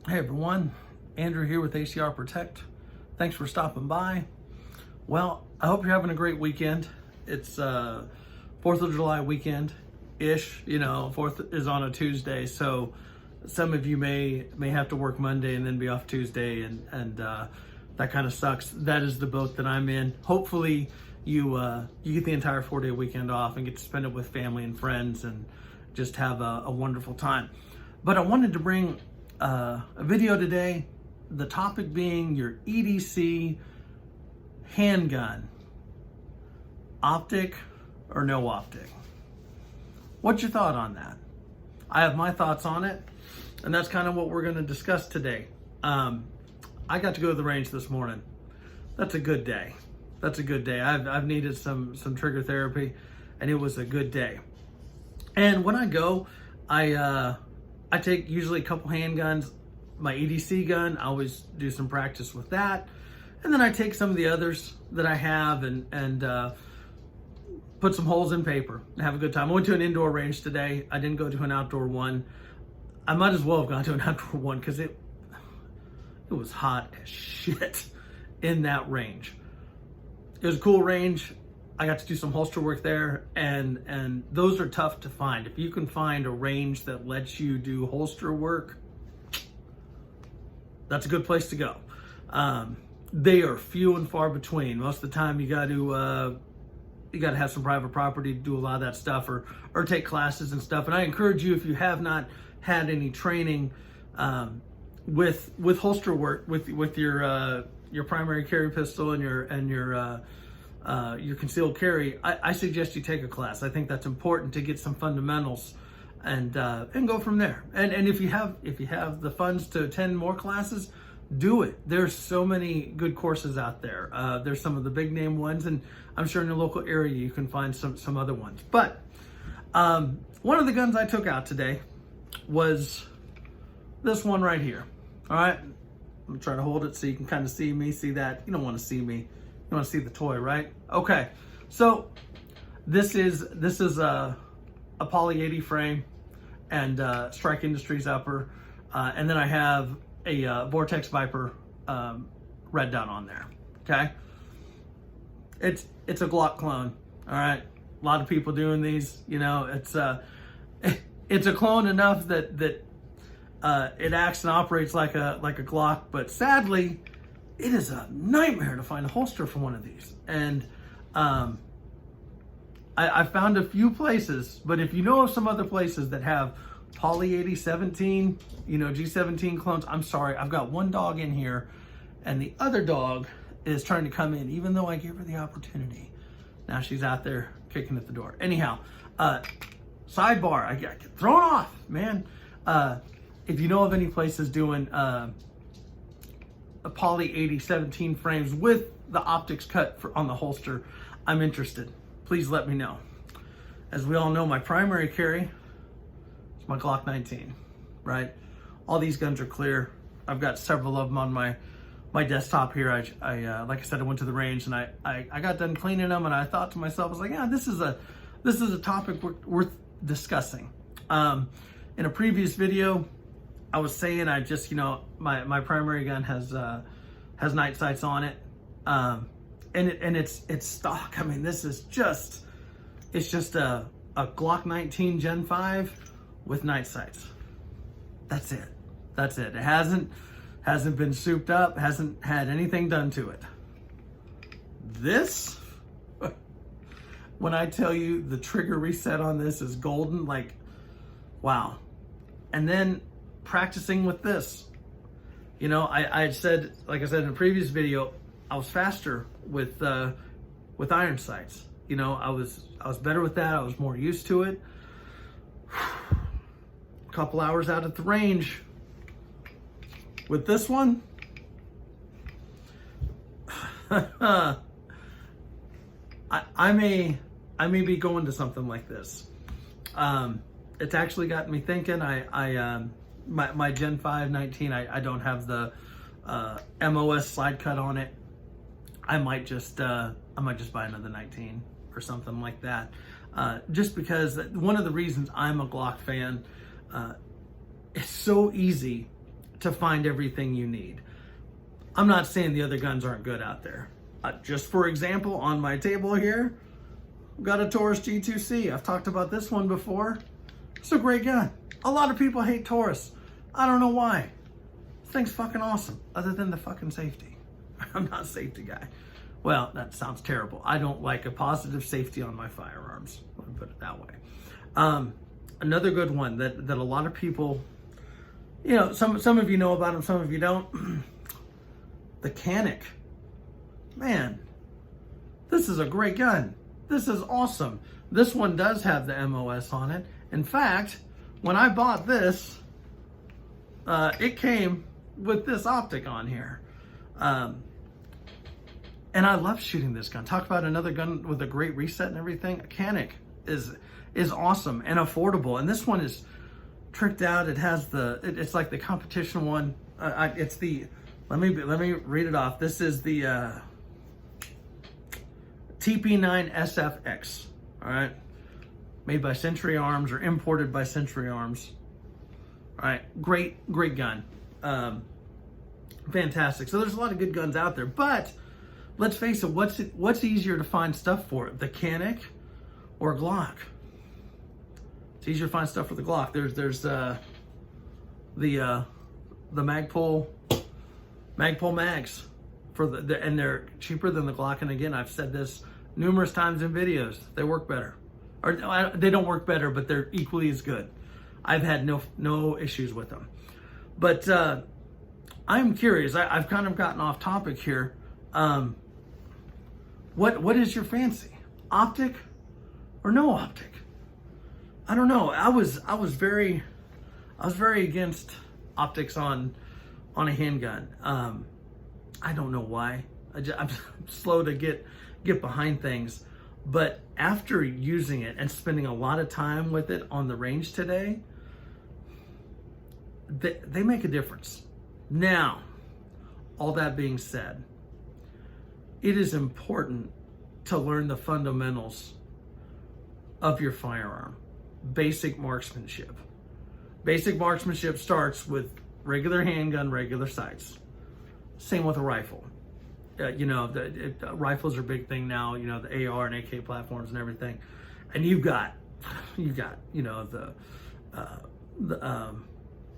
Hey everyone, Andrew here with ACR Protect. Thanks for stopping by. Well, I hope you're having a great weekend. It's 4th of July weekend-ish, 4th is on a Tuesday, so some of you may have to work Monday and then be off Tuesday, and that kind of sucks. That is the boat that I'm in. Hopefully you get the entire 4-day weekend off and get to spend it with family and friends and just have a wonderful time. But I wanted to bring a video today, the topic being your EDC handgun, optic or no optic. What's your thought on that? I have my thoughts on it, and that's kind of what we're going to discuss today. I got to go to the range this morning. That's a good day. That's a good day. I've needed some trigger therapy, and it was a good day. And when I go, I take usually a couple handguns. My EDC gun, I always do some practice with that. And then I take some of the others that I have and put some holes in paper and have a good time. I went to an indoor range today. I didn't go to an outdoor one. I might as well have gone to an outdoor one because it was hot as shit in that range. It was a cool range. I got to do some holster work there, and those are tough to find. If you can find a range that lets you do holster work, that's a good place to go. They are few and far between. Most of the time, you got to have some private property to do a lot of that stuff, or take classes and stuff. And I encourage you, if you have not had any training with holster work, with your primary carry pistol and your concealed carry, I suggest you take a class. I think that's important to get some fundamentals and go from there. And if you have the funds to attend more classes, do it. There's so many good courses out there. There's some of the big name ones, and I'm sure in your local area you can find some other ones. But one of the guns I took out today was this one right here. All right, I'm gonna try to hold it so you can kind of see me. See that? You don't want to see me. You want to see the toy, right? Okay, so this is a Poly 80 frame and Strike Industries upper, and then I have a Vortex Viper red dot on there. Okay, it's a Glock clone. All right, a lot of people doing these. It's a clone enough that it acts and operates like a Glock, but sadly, it is a nightmare to find a holster for one of these. And I found a few places, but if you know of some other places that have Poly 80 17, G17 clones, I'm sorry, I've got one dog in here, and the other dog is trying to come in, even though I gave her the opportunity. Now she's out there kicking at the door. Anyhow, sidebar, I get thrown off, man. If you know of any places doing a Poly 80 17 frames with the optics cut on the holster, I'm interested. Please let me know. As we all know, my primary carry is my Glock 19, right? All these guns are clear. I've got several of them on my desktop here. I like I said, I went to the range and I got done cleaning them, and I thought to myself, I was like, yeah, this is a topic worth discussing. In a previous video, I was saying I just, my primary gun has night sights on it, and it's stock. I mean, this is it's just a Glock 19 Gen 5 with night sights. That's it. It hasn't been souped up, hasn't had anything done to it. This, when I tell you the trigger reset on this is golden, like, wow. And then practicing with this, I had said, like I said in a previous video, I was faster with iron sights. I was better with that. I was more used to it. A couple hours out at the range with this one, I may be going to something like this. It's actually gotten me thinking. My Gen 5 19, I don't have the MOS slide cut on it. I might just buy another 19 or something like that. Just because one of the reasons I'm a Glock fan, it's so easy to find everything you need. I'm not saying the other guns aren't good out there. Just for example, on my table here, I've got a Taurus G2C. I've talked about this one before. It's a great gun. A lot of people hate Taurus. I don't know why. This thing's fucking awesome, other than the fucking safety. I'm not a safety guy. Well, that sounds terrible. I don't like a positive safety on my firearms. Let me put it that way. Another good one that a lot of people, you know, some of you know about them, some of you don't. The Canic. Man, this is a great gun. This is awesome. This one does have the MOS on it. In fact, when I bought this, it came with this optic on here. And I love shooting this gun. Talk about another gun with a great reset and everything. A Canic is awesome and affordable. And this one is tricked out. It has it's like the competition one. It's the, let me read it off. This is the TP9 SFX. All right, made by Century Arms or imported by Century Arms. All right, great gun. Fantastic. So there's a lot of good guns out there, but let's face it, what's easier to find stuff for? The Canic or Glock? It's easier to find stuff for the Glock. There's the Magpul mags for and they're cheaper than the Glock. And again, I've said this numerous times in videos. They work better, or they don't work better, but they're equally as good. I've had no issues with them. But I'm curious. I've kind of gotten off topic here. What is your fancy? Optic or no optic? I don't know. I was very against optics on a handgun. I don't know why. I'm slow to get behind things, but after using it and spending a lot of time with it on the range today, they make a difference. Now, all that being said, it is important to learn the fundamentals of your firearm. Basic marksmanship. Basic marksmanship starts with regular handgun, regular sights. Same with a rifle. You know, rifles are a big thing now. You know, the AR and AK platforms and everything. And you've got you know,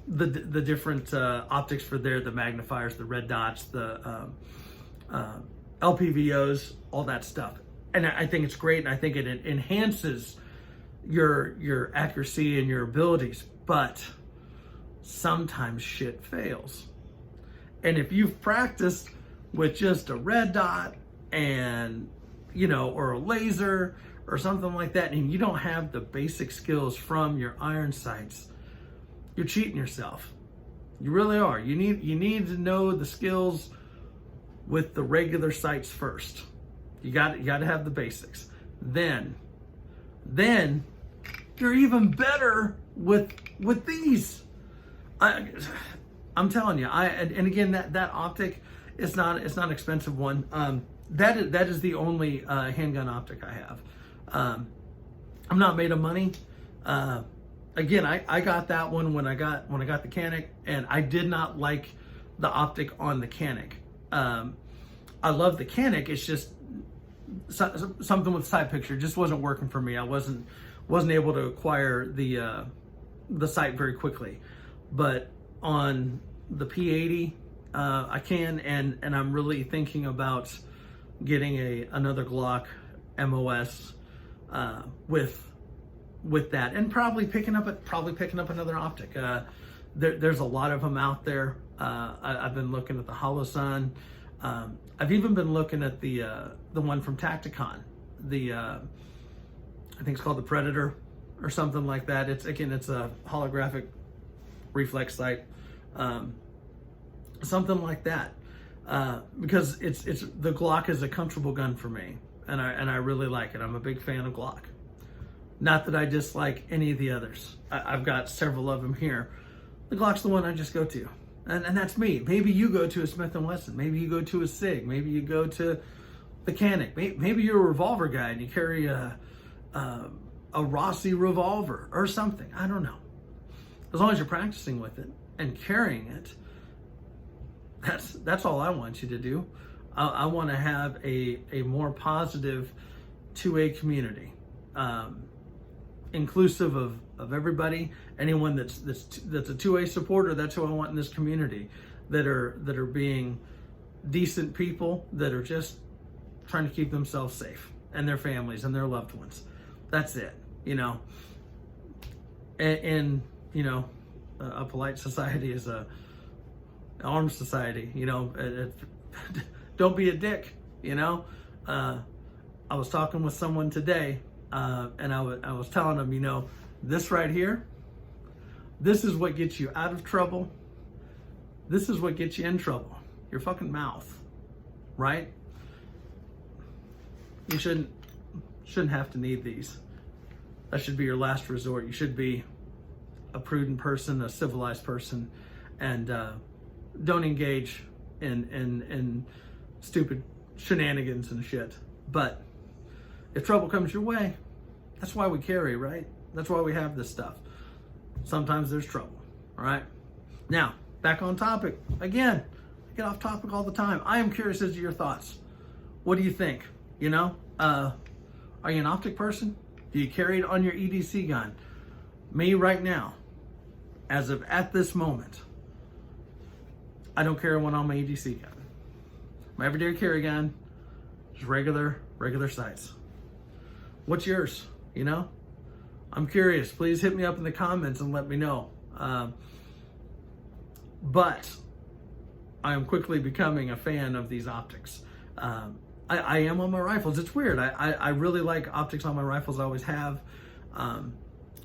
the different optics for the magnifiers, the red dots, the LPVOs, all that stuff. And I think it's great, and I think it enhances your accuracy and your abilities, but sometimes shit fails. And if you've practiced with just a red dot and, you know, or a laser or something like that, and you don't have the basic skills from your iron sights, you're cheating yourself. You really are. You need to know the skills with the regular sights first. You got to have the basics. Then you're even better with these. I'm telling you. And again, that optic is not an expensive one. That is the only handgun optic I have. I'm not made of money. Again, I got that one when I got the Canic, and I did not like the optic on the Canic. I love the Canic. It's just something with sight picture just wasn't working for me. I wasn't able to acquire the sight very quickly. But on the P80, I can, and I'm really thinking about getting another Glock MOS with that, and probably picking up another optic. There's a lot of them out there. I've been looking at the Holosun. I've even been looking at the one from Tacticon. I think it's called the Predator or something like that. It's a holographic reflex sight, something like that. Because it's the Glock is a comfortable gun for me, and I really like it. I'm a big fan of Glock. Not that I dislike any of the others. I've got several of them here. The Glock's the one I just go to. And that's me. Maybe you go to a Smith & Wesson. Maybe you go to a SIG. Maybe you go to the Canic. Maybe you're a revolver guy and you carry a Rossi revolver or something. I don't know. As long as you're practicing with it and carrying it, That's all I want you to do. I want to have a more positive 2A community, inclusive of everybody. Anyone that's a 2A supporter, that's who I want in this community, that are being decent people, that are just trying to keep themselves safe and their families and their loved ones. That's it, you know. And you know, a polite society is an armed society, you know. Don't be a dick, you know. I was talking with someone today, and I was telling them, you know, this right here, this is what gets you out of trouble. This is what gets you in trouble. Your fucking mouth, right? You shouldn't have to need these. That should be your last resort. You should be a prudent person, a civilized person, and don't engage in stupid shenanigans and shit. But if trouble comes your way, that's why we carry, right? That's why we have this stuff. Sometimes there's trouble, all right? Now, back on topic. Again, I get off topic all the time. I am curious as to your thoughts. What do you think? You know, are you an optic person? Do you carry it on your EDC gun? Me right now, as of at this moment, I don't carry one on my EDC gun. My everyday carry gun is regular sights. What's yours? You know, I'm curious. Please hit me up in the comments and let me know. But I am quickly becoming a fan of these optics. I am on my rifles. It's weird. I really like optics on my rifles. I always have.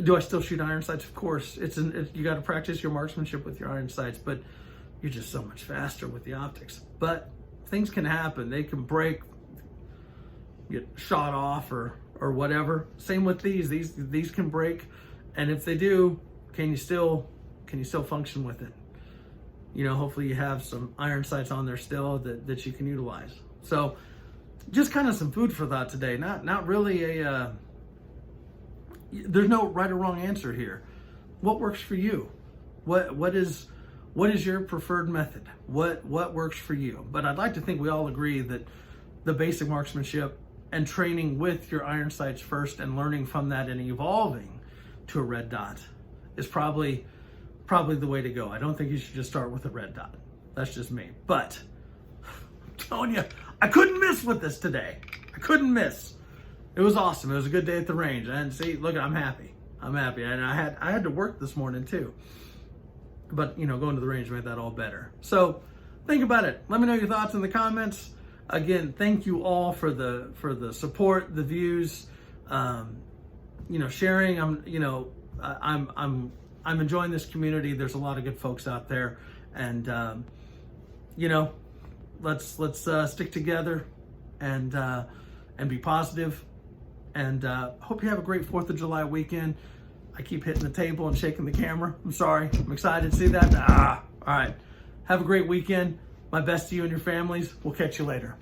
Do I still shoot iron sights? Of course. You got to practice your marksmanship with your iron sights, but you're just so much faster with the optics. But things can happen. They can break, get shot off, or whatever. Same with these. These can break, and if they do, can you still function with it? You know, hopefully you have some iron sights on there still that you can utilize. So, just kind of some food for thought today. Not really a. There's no right or wrong answer here. What works for you? What is your preferred method? What works for you? But I'd like to think we all agree that the basic marksmanship and training with your iron sights first and learning from that and evolving to a red dot is probably the way to go. I don't think you should just start with a red dot. That's just me. But I'm telling you, I couldn't miss with this today. I couldn't miss. It was awesome. It was a good day at the range. And see, look, I'm happy. And I had to work this morning too. But, you know, going to the range made that all better. So think about it. Let me know your thoughts in the comments. Again, thank you all for the support, the views, you know, sharing. I'm enjoying this community. There's a lot of good folks out there, and you know, let's stick together and be positive. And hope you have a great 4th of July weekend. I keep hitting the table and shaking the camera. I'm sorry. I'm excited to see that. All right. Have a great weekend. My best to you and your families. We'll catch you later.